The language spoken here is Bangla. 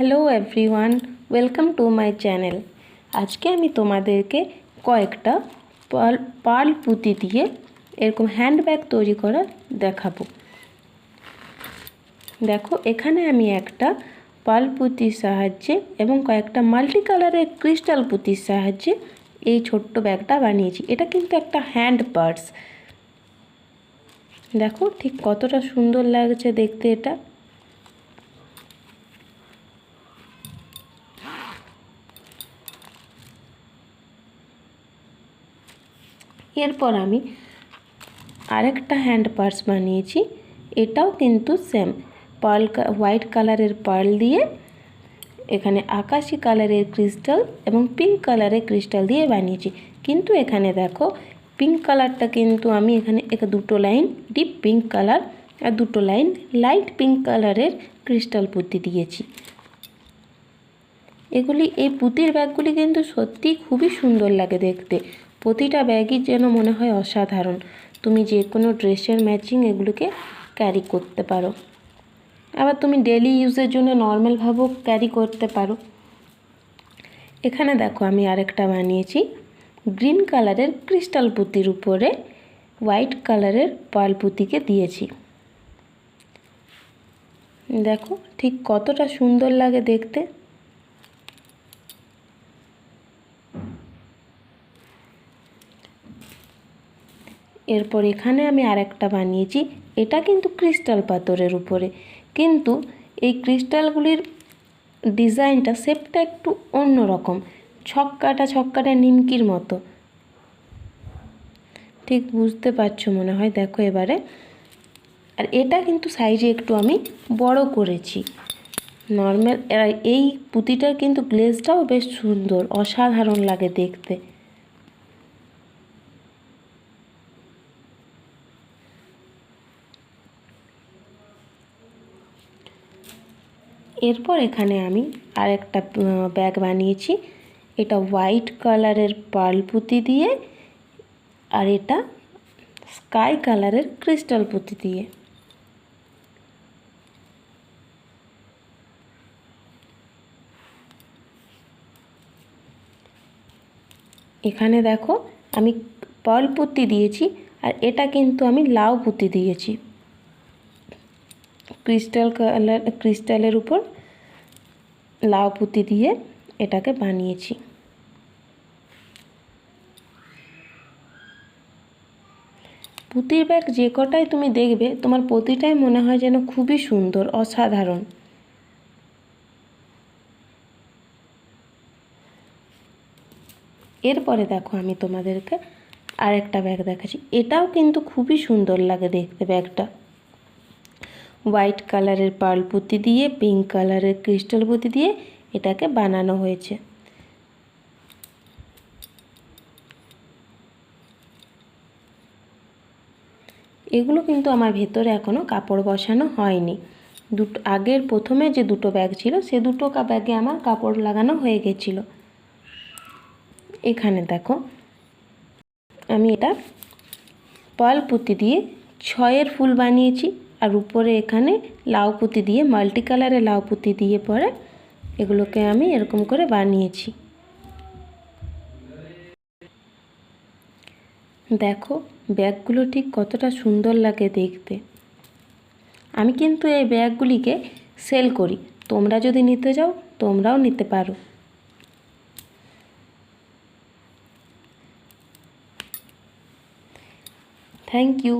Hello everyone, welcome to my channel. আজকে আমি তোমাদেরকে কয়েকটা পার্ল পুঁতি দিয়ে এরকম হ্যান্ডব্যাগ তৈরি করা দেখাবো। দেখো, এখানে আমি একটা পার্ল পুঁতির সাহায্যে এবং কয়েকটা মাল্টি কালারের ক্রিস্টাল পুঁতির সাহায্যে এই ছোট্ট ব্যাগটা বানিয়েছি। এটা কিন্তু একটা হ্যান্ড পার্স। দেখো ঠিক কতটা সুন্দর লাগছে দেখতে এটা। এরপর আমি আরেকটা হ্যান্ড পার্স বানিয়েছি। এটাও কিন্তু সেম হোয়াইট কালারের পার্ল দিয়ে এখানে আকাশি কালারের ক্রিস্টাল এবং পিঙ্ক কালারের ক্রিস্টাল দিয়ে বানিয়েছি। কিন্তু এখানে দেখো, পিঙ্ক কালারটা কিন্তু আমি এখানে দুটো লাইন ডিপ পিঙ্ক কালার আর দুটো লাইন লাইট পিঙ্ক কালারের ক্রিস্টাল পুঁতি দিয়েছি। এই পুঁতির ব্যাগগুলি কিন্তু সত্যি খুবই সুন্দর লাগে দেখতে। প্রতিটা ব্যাগই যেন মনে হয় অসাধারণ। তুমি যে কোনো ড্রেসের ম্যাচিং এগুলোকে ক্যারি করতে পারো। আবার তুমি ডেলি ইউজের জন্য নর্মালভাবেও ক্যারি করতে পারো। এখানে দেখো, আমি আরেকটা বানিয়েছি গ্রিন কালারের ক্রিস্টাল পুঁতির উপরে হোয়াইট কালারের পার্ল পুঁতিকে দিয়েছি। দেখো ঠিক কতটা সুন্দর লাগে দেখতে। এরপর এখানে আমি আরেকটা বানিয়েছি। এটা কিন্তু ক্রিস্টাল পাথরের উপরে, কিন্তু এই ক্রিস্টালগুলির ডিজাইনটা শেপটা একটু অন্যরকম, ছক্কাটা নিমকির মতো। ঠিক বুঝতে পারছো মনে হয়। দেখো এবারে, আর এটা কিন্তু সাইজে একটু আমি বড় করেছি। নর্মাল এই পুঁতিটার কিন্তু গ্লেজটাও বেশ সুন্দর, অসাধারণ লাগে দেখতে। এরপর এখানে আমি আরেকটা ব্যাগ বানিয়েছি। এটা হোয়াইট কালারের পার্ল পুঁতি দিয়ে আর এটা স্কাই কালারের ক্রিস্টাল পুঁতি দিয়ে। এখানে দেখো, আমি পার্ল পুঁতি দিয়েছি আর এটা কিন্তু আমি লাউ পুঁতি দিয়েছি। ক্রিস্টালের উপর লাউ পুঁতি দিয়ে এটাকে বানিয়েছি। পুঁতির ব্যাগ যে কটাই তুমি দেখবে, তোমার প্রতিটাই মনে হয় যেন খুবই সুন্দর, অসাধারণ। এরপরে দেখো, আমি তোমাদেরকে আরেকটা ব্যাগ দেখাচ্ছি। এটাও কিন্তু খুবই সুন্দর লাগে দেখতে। ব্যাগটা হোয়াইট কালারের পার্ল পুঁতি দিয়ে পিঙ্ক কালারের ক্রিস্টাল পুঁতি দিয়ে এটাকে বানানো হয়েছে। এগুলো কিন্তু আমার ভেতরে এখনও কাপড় বসানো হয়নি। প্রথমে যে দুটো ব্যাগ ছিল, সে দুটো ব্যাগে আমার কাপড় লাগানো হয়ে গেছিলো। এখানে দেখো, আমি এটা পার্ল পুঁতি দিয়ে 6 ফুল বানিয়েছি আর উপরে এখানে লাউ পুঁতি দিয়ে, মাল্টি কালারের লাউ পুঁতি দিয়ে পরে এগুলোকে আমি এরকম করে বানিয়েছি। দেখো ব্যাগগুলো ঠিক কতটা সুন্দর লাগে দেখতে। আমি কিন্তু এই ব্যাগগুলিকে সেল করি। তোমরা যদি নিতে যাও, তোমরাও নিতে পারো। Thank you.